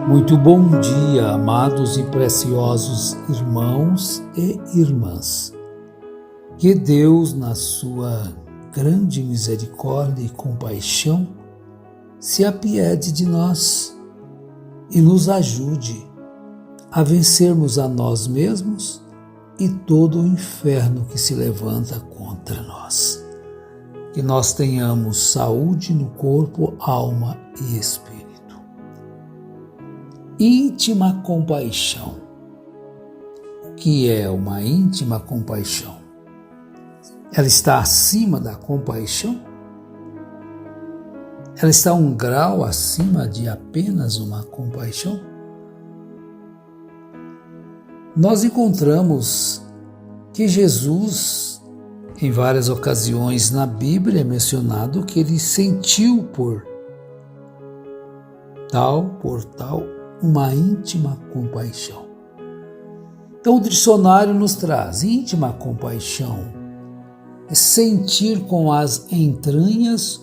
Muito bom dia, amados e preciosos irmãos e irmãs. Que Deus, na sua grande misericórdia e compaixão, se apiede de nós e nos ajude a vencermos a nós mesmos e todo o inferno que se levanta contra nós. Que nós tenhamos saúde no corpo, alma e espírito. Íntima compaixão. O que é uma íntima compaixão? Ela está acima da compaixão? Ela está um grau acima de apenas uma compaixão? Nós encontramos que Jesus, em várias ocasiões na Bíblia, é mencionado que ele sentiu por tal uma íntima compaixão. Então o dicionário nos traz íntima compaixão, é sentir com as entranhas,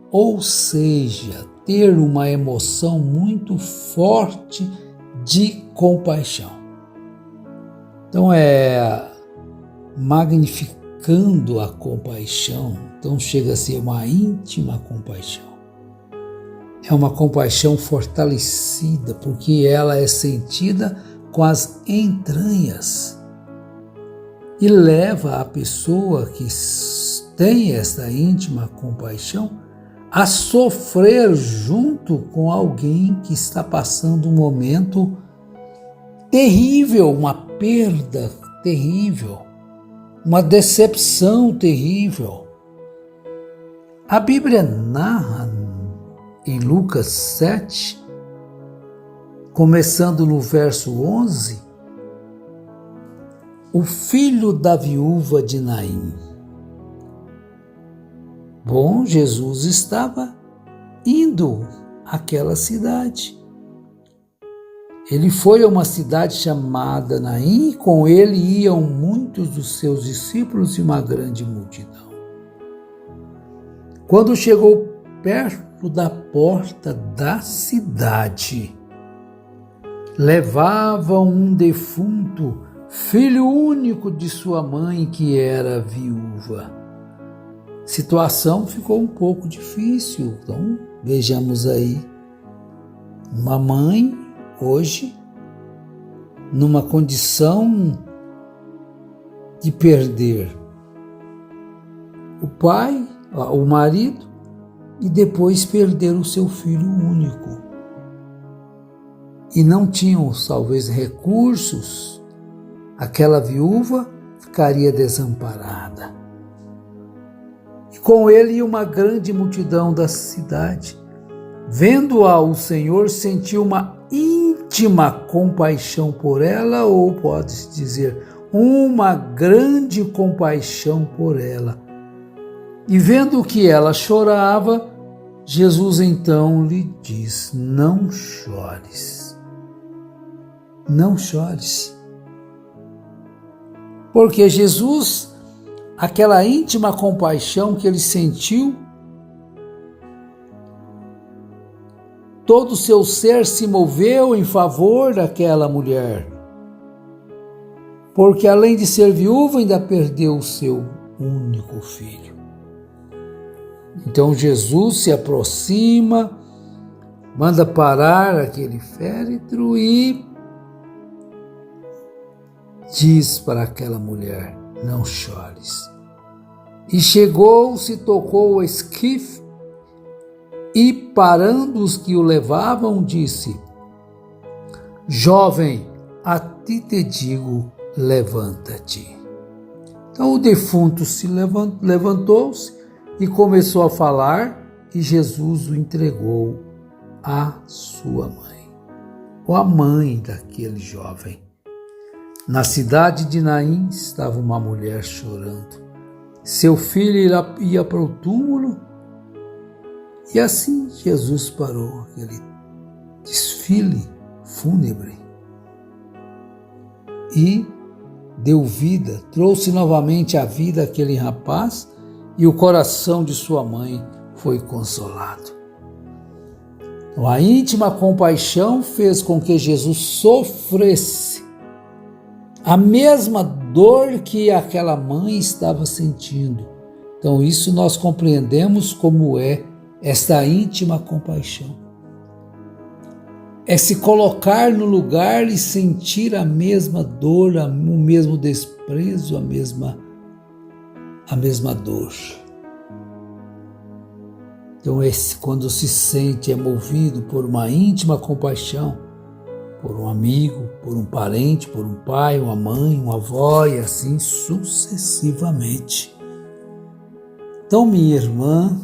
ou seja, ter uma emoção muito forte de compaixão. Então magnificando a compaixão, então chega a ser uma íntima compaixão. É uma compaixão fortalecida, porque ela é sentida com as entranhas e leva a pessoa que tem essa íntima compaixão a sofrer junto com alguém que está passando um momento terrível, uma perda terrível, uma decepção terrível. A Bíblia narra em Lucas 7, começando no verso 11, o filho da viúva de Naim. Bom, Jesus estava indo àquela cidade. Ele foi a uma cidade chamada Naim e com ele iam muitos dos seus discípulos e uma grande multidão. Quando chegou perto da porta da cidade, levava um defunto, filho único de sua mãe, que era viúva. Situação ficou um pouco difícil, então vejamos aí, uma mãe hoje numa condição de perder o pai, o marido, e depois perder o seu filho único. E não tinham, talvez, recursos, aquela viúva ficaria desamparada. E com ele ia uma grande multidão da cidade. Vendo-a, o Senhor sentiu uma íntima compaixão por ela, ou pode-se dizer, uma grande compaixão por ela. E vendo que ela chorava, Jesus então lhe diz: não chores. Não chores. Porque Jesus, aquela íntima compaixão que ele sentiu, todo o seu ser se moveu em favor daquela mulher. Porque além de ser viúva, ainda perdeu o seu único filho. Então Jesus se aproxima, manda parar aquele féretro e diz para aquela mulher: não chores. E chegou-se, tocou o esquife e, parando os que o levavam, disse: jovem, a ti te digo, levanta-te. Então o defunto se levantou-se e começou a falar, e Jesus o entregou à sua mãe, ou à mãe daquele jovem. Na cidade de Naim estava uma mulher chorando. Seu filho ia para o túmulo, e assim Jesus parou aquele desfile fúnebre e deu vida, trouxe novamente à vida aquele rapaz, e o coração de sua mãe foi consolado. Então, a íntima compaixão fez com que Jesus sofresse a mesma dor que aquela mãe estava sentindo. Então, isso nós compreendemos como é esta íntima compaixão. É se colocar no lugar e sentir a mesma dor, o mesmo desprezo, a mesma dor. Então, quando se sente, é movido por uma íntima compaixão, por um amigo, por um parente, por um pai, uma mãe, uma avó e assim sucessivamente. Então, minha irmã,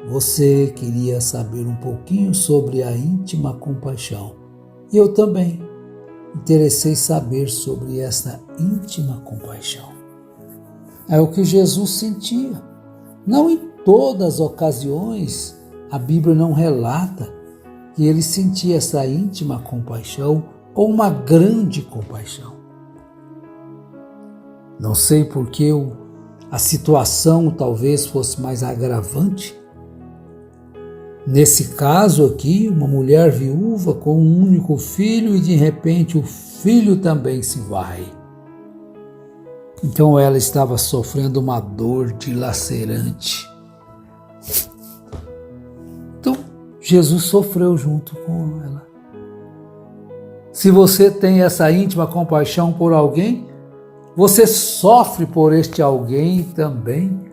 você queria saber um pouquinho sobre a íntima compaixão. E eu também interessei saber sobre essa íntima compaixão. É o que Jesus sentia. Não em todas as ocasiões, a Bíblia não relata que ele sentia essa íntima compaixão ou uma grande compaixão. Não sei porque a situação talvez fosse mais agravante. Nesse caso aqui, uma mulher viúva com um único filho e de repente o filho também se vai. Então ela estava sofrendo uma dor dilacerante. Então Jesus sofreu junto com ela. Se você tem essa íntima compaixão por alguém, você sofre por este alguém também.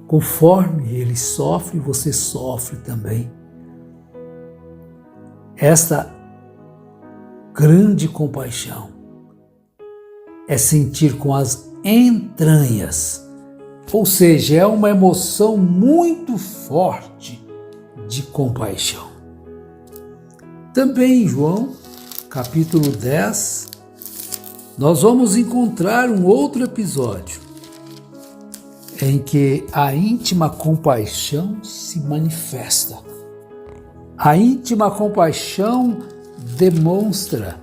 Conforme ele sofre, você sofre também. Esta grande compaixão é sentir com as entranhas, ou seja, é uma emoção muito forte de compaixão. Também em João, capítulo 10, nós vamos encontrar um outro episódio em que a íntima compaixão se manifesta. A íntima compaixão demonstra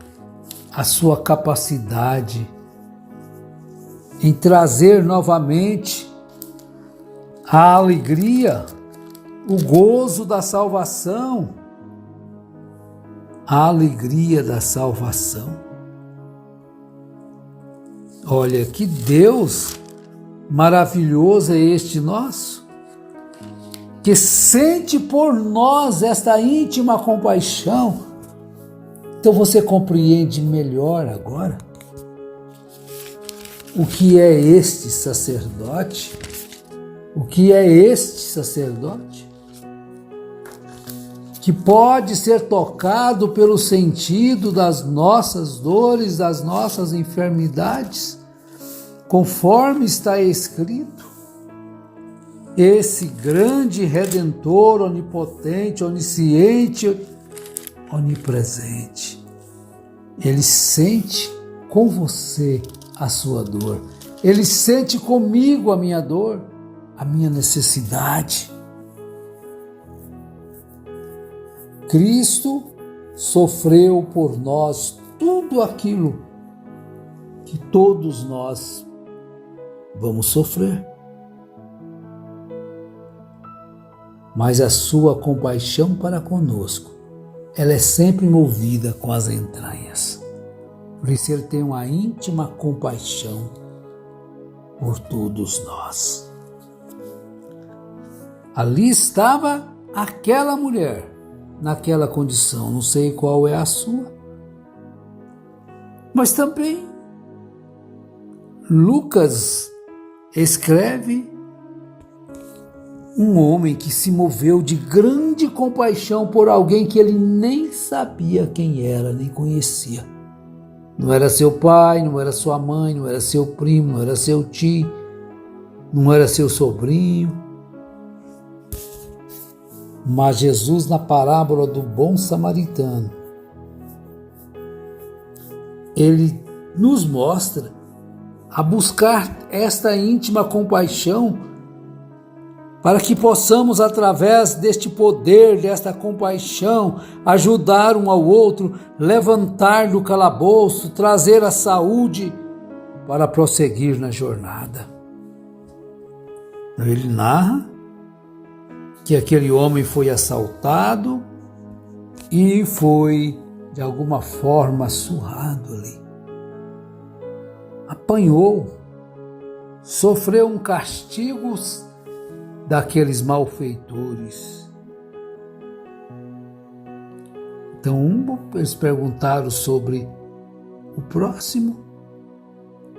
a sua capacidade em trazer novamente a alegria, o gozo da salvação, a alegria da salvação. Olha, que Deus maravilhoso é este nosso, que sente por nós esta íntima compaixão. Então você compreende melhor agora o que é este sacerdote? O que é este sacerdote? Que pode ser tocado pelo sentido das nossas dores, das nossas enfermidades, conforme está escrito. Esse grande Redentor, onipotente, onisciente, onipresente, ele sente com você a sua dor. Ele sente comigo a minha dor, a minha necessidade. Cristo sofreu por nós tudo aquilo que todos nós vamos sofrer. Mas a sua compaixão para conosco, ela é sempre movida com as entranhas. Por isso ele tem uma íntima compaixão por todos nós. Ali estava aquela mulher, naquela condição, não sei qual é a sua, mas também Lucas escreve um homem que se moveu de grande compaixão por alguém que ele nem sabia quem era, nem conhecia. Não era seu pai, não era sua mãe, não era seu primo, não era seu tio, não era seu sobrinho. Mas Jesus, na parábola do bom samaritano, ele nos mostra a buscar esta íntima compaixão para que possamos, através deste poder, desta compaixão, ajudar um ao outro, levantar do calabouço, trazer a saúde para prosseguir na jornada. Ele narra que aquele homem foi assaltado e foi, de alguma forma, surrado ali. Apanhou, sofreu um castigo daqueles malfeitores. Então, eles perguntaram sobre o próximo.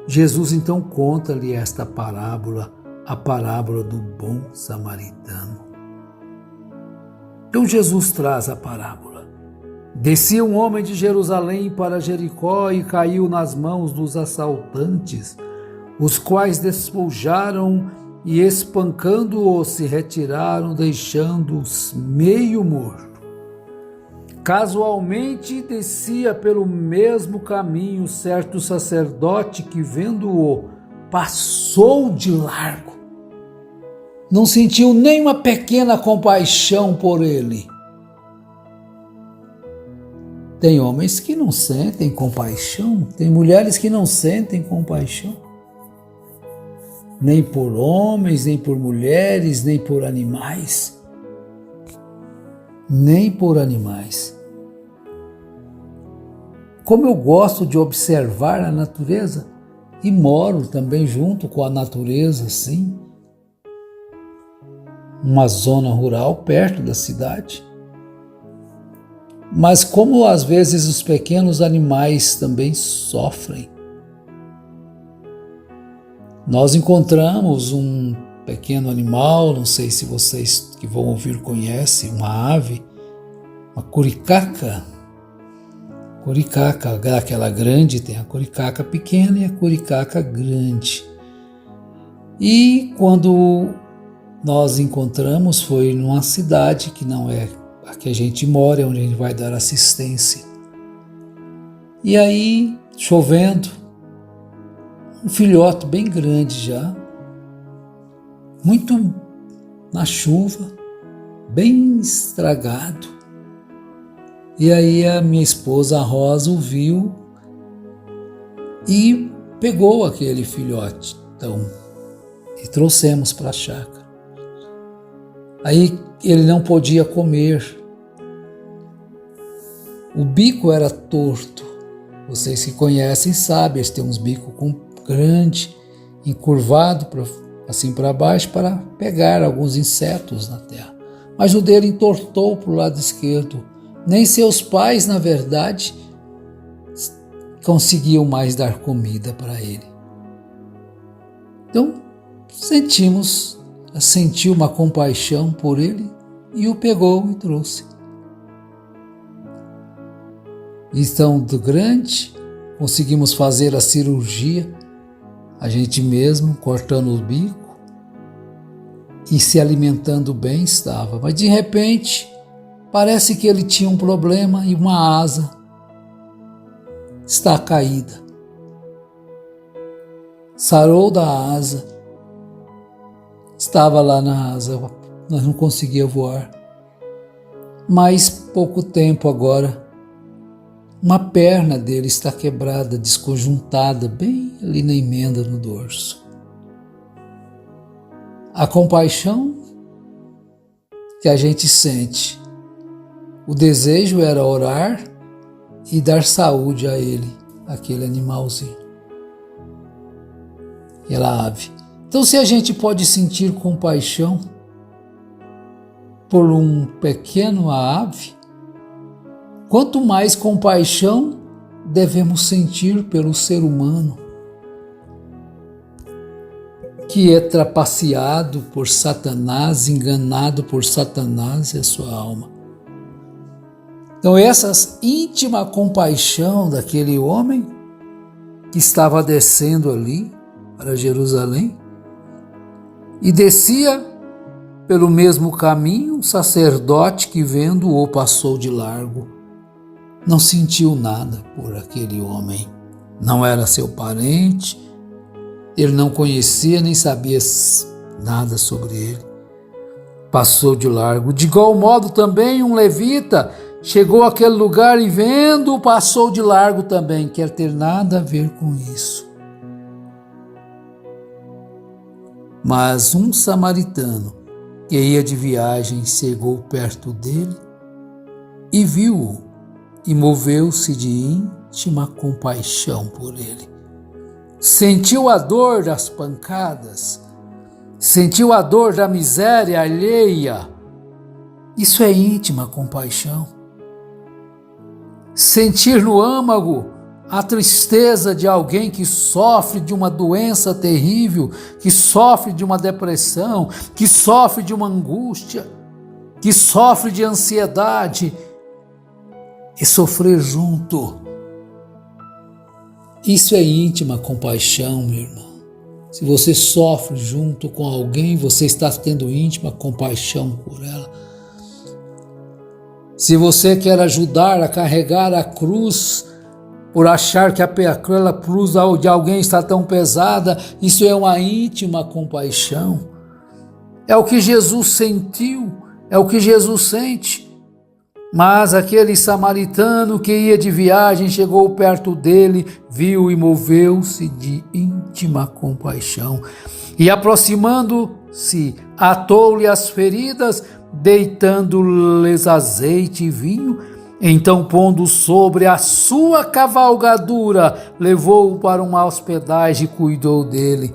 Jesus então conta-lhe esta parábola, a parábola do bom samaritano. Então Jesus traz a parábola. Descia um homem de Jerusalém para Jericó e caiu nas mãos dos assaltantes, os quais despojaram e, espancando-o, se retiraram, deixando-os meio morto. Casualmente descia pelo mesmo caminho certo sacerdote que, vendo-o, passou de largo. Não sentiu nem uma pequena compaixão por ele. Tem homens que não sentem compaixão, tem mulheres que não sentem compaixão. Nem por homens, nem por mulheres, nem por animais. Nem por animais. Como eu gosto de observar a natureza e moro também junto com a natureza, sim. Uma zona rural perto da cidade. Mas como às vezes os pequenos animais também sofrem. Nós encontramos um pequeno animal, não sei se vocês que vão ouvir conhecem, uma ave, uma curicaca. Curicaca, aquela grande, tem a curicaca pequena e a curicaca grande. E quando nós encontramos foi numa cidade que não é a que a gente mora, é onde a gente vai dar assistência. E aí, chovendo, um filhote bem grande já, muito na chuva, bem estragado. E aí a minha esposa, a Rosa, o viu e pegou aquele filhote, então, e trouxemos para a chácara. Aí ele não podia comer. O bico era torto. Vocês que conhecem sabem, eles têm uns bicos grandes, encurvado assim para baixo para pegar alguns insetos na terra. Mas o dele entortou para o lado esquerdo. Nem seus pais, na verdade, conseguiam mais dar comida para ele. Então, sentiu uma compaixão por ele e o pegou e trouxe. Então, do grande, conseguimos fazer a cirurgia, a gente mesmo, cortando o bico e se alimentando bem estava. Mas de repente, parece que ele tinha um problema e uma asa está caída. Sarou da asa, estava lá na asa, nós não conseguíamos voar. Mas pouco tempo agora, uma perna dele está quebrada, desconjuntada, bem ali na emenda no dorso. A compaixão que a gente sente, o desejo era orar e dar saúde a ele, aquele animalzinho, aquela ave. Então, se a gente pode sentir compaixão por um pequeno ave, quanto mais compaixão devemos sentir pelo ser humano, que é trapaceado por Satanás, enganado por Satanás e a sua alma. Então, essa íntima compaixão daquele homem que estava descendo ali para Jerusalém e descia pelo mesmo caminho, um sacerdote que, vendo-o, passou de largo. Não sentiu nada por aquele homem. Não era seu parente, ele não conhecia nem sabia nada sobre ele. Passou de largo. De igual modo também um levita chegou àquele lugar e, vendo, passou de largo também. Quer ter nada a ver com isso. Mas um samaritano, que ia de viagem chegou perto dele e viu-o e moveu-se de íntima compaixão por ele. Sentiu a dor das pancadas, sentiu a dor da miséria alheia. Isso é íntima compaixão. Sentir no âmago a tristeza de alguém que sofre de uma doença terrível, que sofre de uma depressão, que sofre de uma angústia, que sofre de ansiedade, e sofrer junto. Isso é íntima compaixão, meu irmão. Se você sofre junto com alguém, você está tendo íntima compaixão por ela. Se você quer ajudar a carregar a cruz, por achar que aquela cruz de alguém está tão pesada, isso é uma íntima compaixão. É o que Jesus sentiu, é o que Jesus sente. Mas aquele samaritano que ia de viagem chegou perto dele, viu e moveu-se de íntima compaixão. E aproximando-se, atou-lhe as feridas, deitando-lhes azeite e vinho. Então, pondo sobre a sua cavalgadura, levou-o para uma hospedagem e cuidou dele.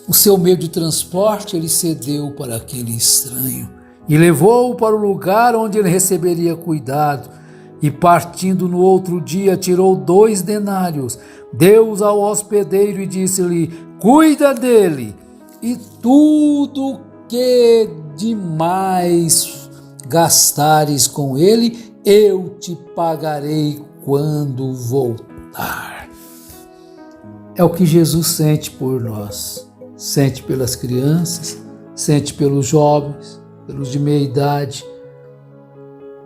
O seu meio de transporte ele cedeu para aquele estranho e levou-o para o lugar onde ele receberia cuidado. E partindo no outro dia, tirou 2 denários, deu-os ao hospedeiro e disse-lhe: cuida dele, e tudo que demais gastares com ele, eu te pagarei quando voltar. É o que Jesus sente por nós, sente pelas crianças, sente pelos jovens, pelos de meia idade,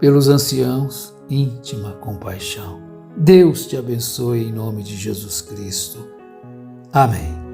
pelos anciãos, íntima compaixão. Deus te abençoe em nome de Jesus Cristo. Amém.